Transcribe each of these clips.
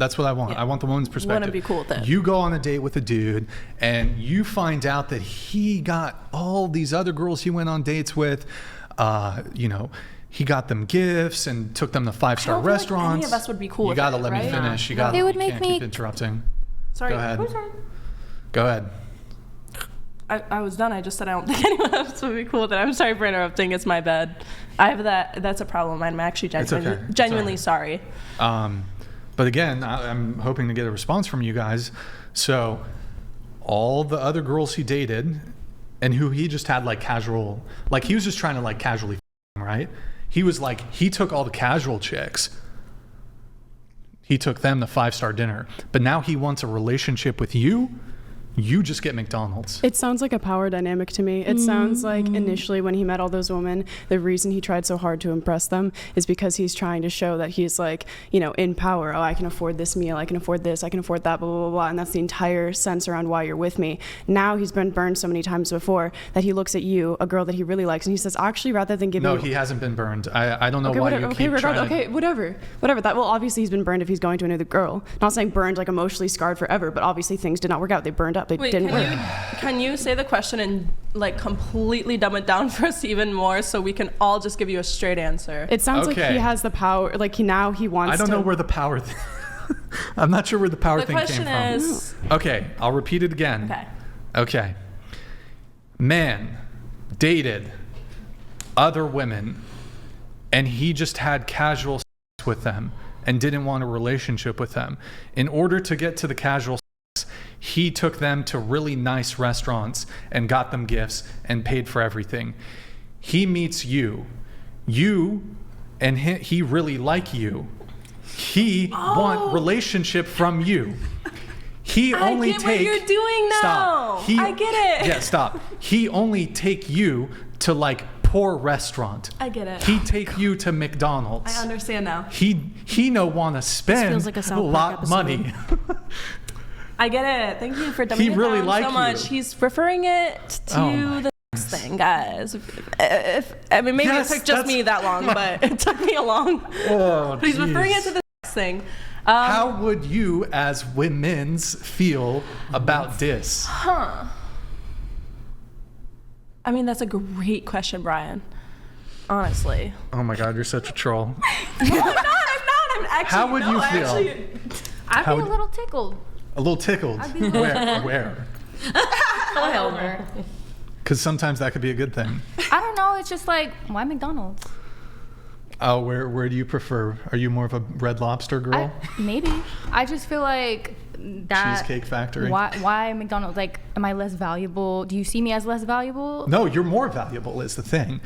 That's what I want. I want the woman's perspective. Wouldn't be cool with it. You go on a date with a dude and you find out that he got all these other girls he went on dates with, he got them gifts and took them to 5-star restaurants. Like any of us would be cool with it. You gotta it, let right? me finish. Yeah. You would make can't me keep interrupting. Sorry. Go ahead. Go ahead. I was done. I just said I don't think anyone else would be cool with it. I'm sorry for interrupting. It's my bad. I have that. That's a problem. I'm actually genuinely sorry. But again, I'm hoping to get a response from you guys. So all the other girls he dated and who he just had like casual, like he was just trying to like casually, right? He was like, he took all the casual chicks. He took them to 5-star dinner. But now he wants a relationship with you. You just get McDonald's. It sounds like a power dynamic to me. It sounds like initially when he met all those women, the reason he tried so hard to impress them is because he's trying to show that he's like, in power. Oh, I can afford this meal. I can afford this. I can afford that, blah, blah, blah, blah. And that's the entire sense around why you're with me. Now he's been burned so many times before that he looks at you, a girl that he really likes, and he says, actually, rather than giving No, he hasn't been burned. I don't know why you keep trying to... Okay, whatever. That, well, obviously he's been burned if he's going to another girl. Not saying burned like emotionally scarred forever, but obviously things did not work out. They burned up. They didn't work. Can you say the question and like completely dumb it down for us even more so we can all just give you a straight answer? It sounds like he has the power. Like he wants to. I don't know where the power. I'm not sure where the power thing came from. The question is. Okay, I'll repeat it again. Okay. Man dated other women, and he just had casual sex with them and didn't want a relationship with them. In order to get to the casual sex, he took them to really nice restaurants and got them gifts and paid for everything. He meets you. You and he really like you. He want relationship from you. He only take. I get what you're doing now. Stop. I get it. Yeah, stop. He only take you to like poor restaurant. I get it. He take you to McDonald's. I understand now. He no want to spend like a a lot money. I get it. Thank you for dumbing He it really down like so much. you. He's referring it to the next thing, guys. Maybe it took just me that long, but it took me a long. Oh, but he's referring it to the next thing. How would you, as women's, feel about this? I mean, that's a great question, Brian. Honestly. Oh my God, you're such a troll. I'm not. I'm actually. How would you feel? I'd be a little tickled. A little tickled. Where? Whatever. Because sometimes that could be a good thing. I don't know. It's just like, why McDonald's? Oh, where do you prefer? Are you more of a Red Lobster girl? Maybe. I just feel like that. Cheesecake Factory. Why McDonald's? Like, am I less valuable? Do you see me as less valuable? No, you're more valuable is the thing.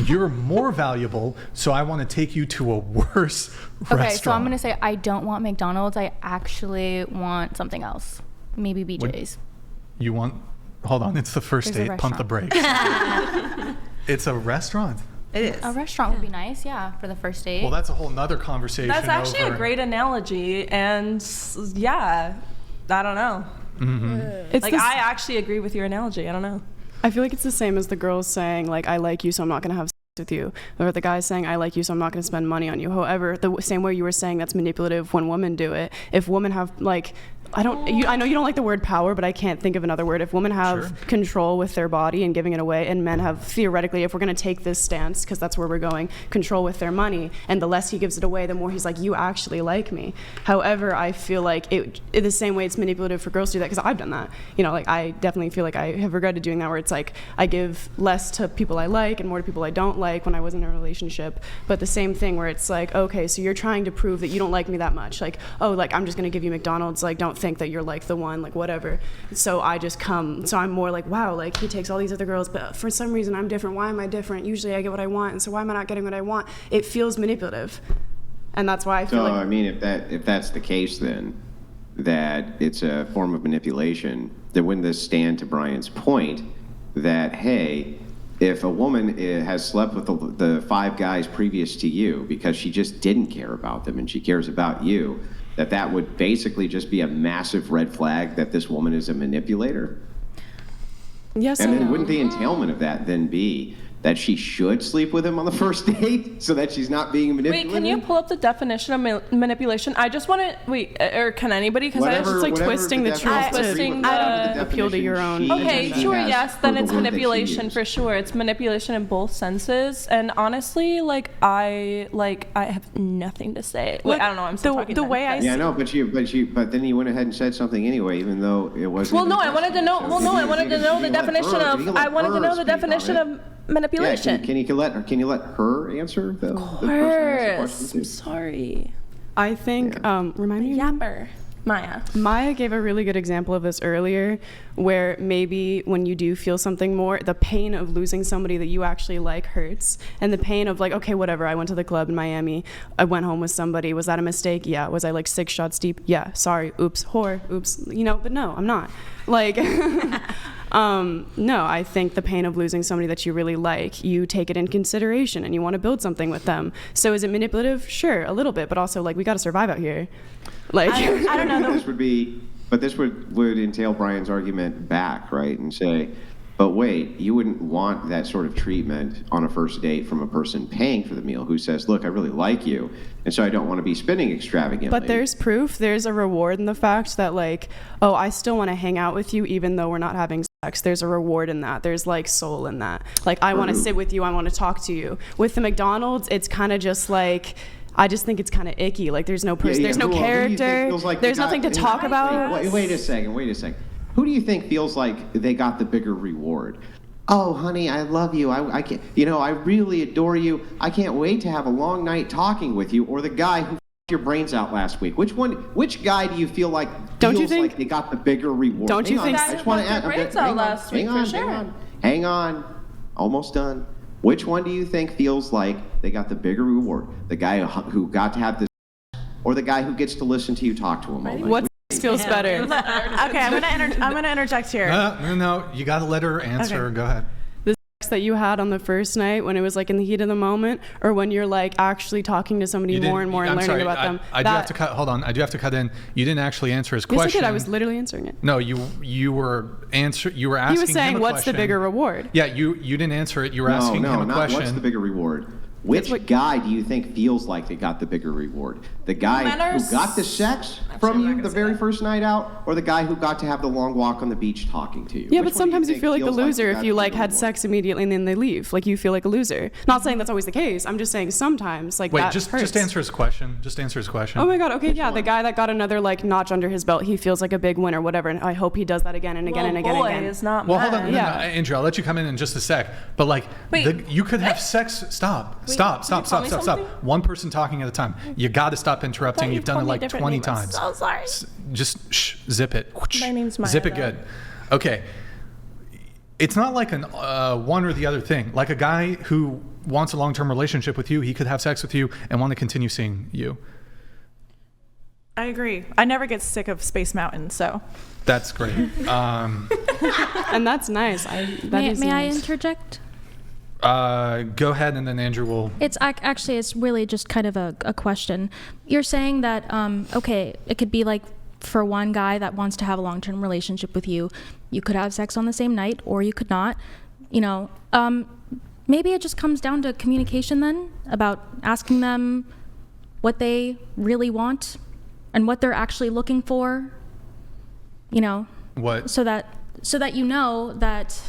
You're more valuable, so I want to take you to a worse restaurant. Okay, so I'm going to say I don't want McDonald's. I actually want something else. Maybe BJ's. You want... Hold on, it's the first date. Pump the brakes. It's a restaurant. It is. A restaurant would be nice, yeah, for the first date. Well, that's a whole nother conversation. That's actually a great analogy, and yeah, I don't know. Mm-hmm. I actually agree with your analogy. I don't know. I feel like it's the same as the girls saying like, I like you, so I'm not gonna have sex with you, or the guys saying I like you, so I'm not gonna spend money on you. However, the same way you were saying that's manipulative when women do it. If women have like, I know you don't like the word power, but I can't think of another word. If women have control with their body and giving it away, and men have theoretically, if we're going to take this stance, because that's where we're going, control with their money, and the less he gives it away, the more he's like, you actually like me. However, I feel like the same way it's manipulative for girls to do that, because I've done that. Like I definitely feel like I have regretted doing that, where it's like I give less to people I like and more to people I don't like when I was in a relationship. But the same thing where it's like, okay, so you're trying to prove that you don't like me that much. Like, oh, like I'm just going to give you McDonald's. Like, don't think that you're like the one, like whatever. So I just come, so I'm more like, wow, like he takes all these other girls, but for some reason I'm different. Why am I different? Usually I get what I want, and so why am I not getting what I want? It feels manipulative, and that's why I feel I mean, if that's the case, then that it's a form of manipulation, then wouldn't this stand to Brian's point that, hey, if a woman has slept with the 5 guys previous to you because she just didn't care about them and she cares about you, that would basically just be a massive red flag that this woman is a manipulator? Yes. And then wouldn't the entailment of that then be that she should sleep with him on the first date so that she's not being manipulated? Wait, can you pull up the definition of manipulation? I just want to, or can anybody? Because I just like twisting the truth to appeal to your own. Okay, sure, yes, then it's manipulation for sure. It's manipulation in both senses. And honestly, I have nothing to say. Wait, I don't know. I'm still talking. The way I yeah, no, but then you went ahead and said something anyway, even though it wasn't. Well, no, I wanted to know. Well, no, I wanted to know the definition of. I wanted to know the definition of manipulation. Yeah, can you let her answer the person who asked the question too? I'm sorry. I think remind me. Yapper. Maya gave a really good example of this earlier, where maybe when you do feel something more, the pain of losing somebody that you actually like hurts, and the pain of like, okay, whatever, I went to the club in Miami, I went home with somebody, was that a mistake? Yeah. Was I like 6 shots deep? Yeah. Sorry. Oops. Whore. Oops. But no, I'm not. Like, no, I think the pain of losing somebody that you really like, you take it in consideration and you want to build something with them. So is it manipulative? Sure, a little bit, but also like we got to survive out here. Like I don't know. This would entail Brian's argument back, right? And say, but wait, you wouldn't want that sort of treatment on a first date from a person paying for the meal who says, look, I really like you, and so I don't want to be spending extravagantly. But there's proof. There's a reward in the fact that like, oh, I still want to hang out with you even though we're not having sex. There's a reward in that. There's like soul in that. Like I want to sit with you. I want to talk to you. With the McDonald's, it's kind of just like, I just think it's kind of icky. Like there's no person, there's no character, there's nothing to talk about. Wait a second. Who do you think feels like they got the bigger reward? Oh, honey, I love you. I can't, I really adore you. I can't wait to have a long night talking with you. Or the guy who your brains out last week. Which guy do you feel like like they got the bigger reward? Don't you think? I just want to add. Brains out last week for sure. Hang on, almost done. Which one do you think feels like they got the bigger reward? The guy who got to have this, or the guy who gets to listen to you talk to him all night? What feels better? Okay, I'm gonna interject here. No, you got to let her answer. Okay. Go ahead. The sex that you had on the first night when it was like in the heat of the moment, or when you're like actually talking to somebody more and more and learning about them. I do have to cut. Hold on. I do have to cut in. You didn't actually answer his question. Yes, I did. I was literally answering it. No, you were asking. He was saying, "What's the bigger reward?" Yeah, you didn't answer it. You were asking him a question. What's the bigger reward? Which guy do you think feels like they got the bigger reward? The guy who got the sex from you the very first night out, or the guy who got to have the long walk on the beach talking to you? Yeah, but sometimes you feel like the loser if you like had sex immediately and then they leave. Like you feel like a loser. Not saying that's always the case. I'm just saying sometimes like that hurts. Just answer his question. Just answer his question. Oh my God. Okay, yeah, the guy that got another like notch under his belt, he feels like a big winner, whatever. And I hope he does that again and again and again and again. Is not well, hold on, no, Andrew. I'll let you come in just a sec. But like, you could have sex. Stop. One person talking at a time. You got to stop interrupting. You've done it like 20 times. I'm so sorry. Just zip it. My name's Maya. Zip it good. Okay. It's not like one or the other thing. Like a guy who wants a long-term relationship with you, he could have sex with you and want to continue seeing you. I agree. I never get sick of Space Mountain, so. That's great. And that's nice. May I interject? Go ahead, and then Andrew will. It's really just kind of a question. You're saying that okay, it could be like for one guy that wants to have a long-term relationship with you, you could have sex on the same night, or you could not. Maybe it just comes down to communication then, about asking them what they really want and what they're actually looking for. What? So that that.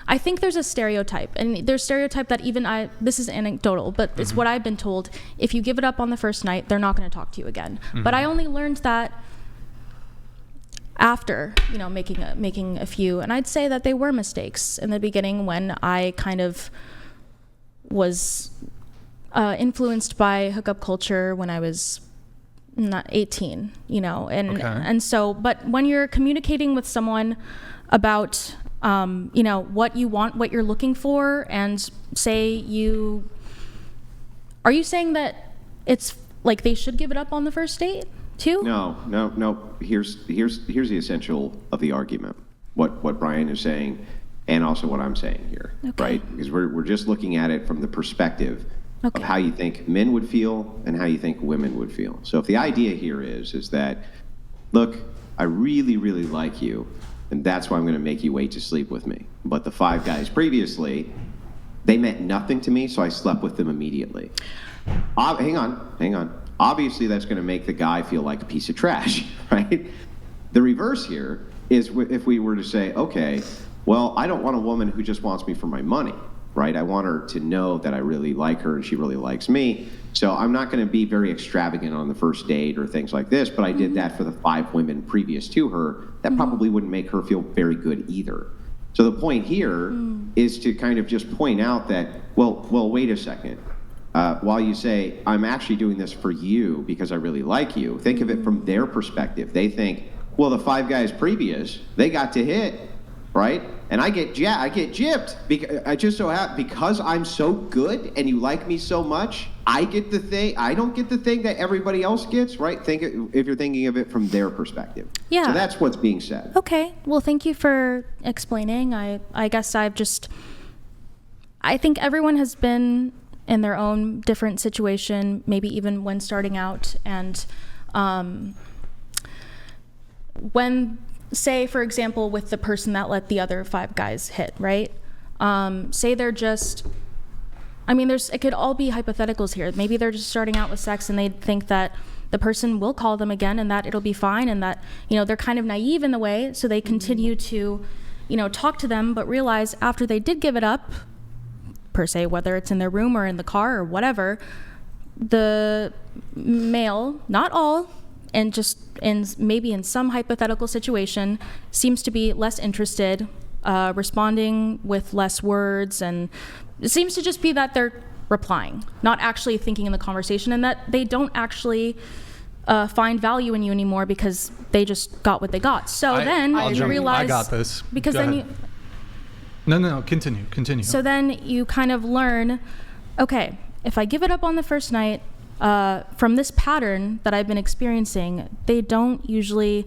I think there's a stereotype, and there's stereotype that even this is anecdotal, but it's what I've been told. If you give it up on the first night, they're not going to talk to you again. But I only learned that after, making a few, and I'd say that they were mistakes in the beginning when I kind of was influenced by hookup culture when I was not 18, and so, but when you're communicating with someone about what you want, what you're looking for, and are you saying that it's like they should give it up on the first date too? No. Here's the essential of the argument. What Brian is saying, and also what I'm saying here, right? Because we're just looking at it from the perspective of how you think men would feel and how you think women would feel. So if the idea here is that, look, I really, really like you, and that's why I'm going to make you wait to sleep with me. But the 5 guys previously, they meant nothing to me, so I slept with them immediately. Hang on. Obviously, that's going to make the guy feel like a piece of trash, right? The reverse here is if we were to say, okay, well, I don't want a woman who just wants me for my money, right? I want her to know that I really like her and she really likes me. So I'm not going to be very extravagant on the first date or things like this, but I did that for the 5 women previous to her. That probably wouldn't make her feel very good either. So the point here is to kind of just point out that, well, wait a second. While you say, I'm actually doing this for you because I really like you, think of it from their perspective. They think, well, the 5 guys previous, they got to hit, right? And I get gypped because I'm so good and you like me so much. I get the thing. I don't get the thing that everybody else gets, right? If you're thinking of it from their perspective. Yeah. So that's what's being said. Okay. Well, thank you for explaining. I guess I think everyone has been in their own different situation, maybe even when starting out, and when, say, for example, with the person that let the other 5 guys hit, right? Say they're just, it could all be hypotheticals here. Maybe they're just starting out with sex and they think that the person will call them again and that it'll be fine, and that, they're kind of naive in the way, so they continue to, talk to them, but realize after they did give it up, per se, whether it's in their room or in the car or whatever, the male, not all, and just maybe in some hypothetical situation, seems to be less interested, responding with less words, and it seems to just be that they're replying, not actually thinking in the conversation, and that they don't actually find value in you anymore because they just got what they got. So then you realize, I got this. Because then you. No, continue. So then you kind of learn, okay, if I give it up on the first night, from this pattern that I've been experiencing, they don't usually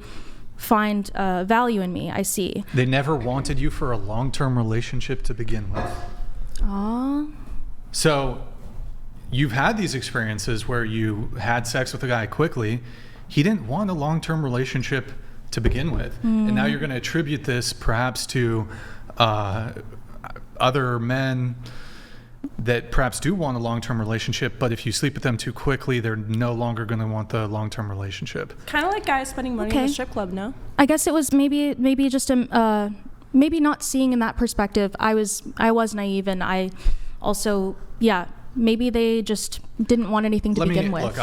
find value in me, I see. They never wanted you for a long-term relationship to begin with. Aww. So you've had these experiences where you had sex with a guy quickly. He didn't want a long-term relationship to begin with. And now you're going to attribute this perhaps to other men that perhaps do want a long-term relationship, but if you sleep with them too quickly, they're no longer going to want the long-term relationship. Kind of like guys spending money in the strip club, no? I guess it was maybe just maybe not seeing in that perspective. I was naive, and I also, maybe they just didn't want anything to begin with. Look,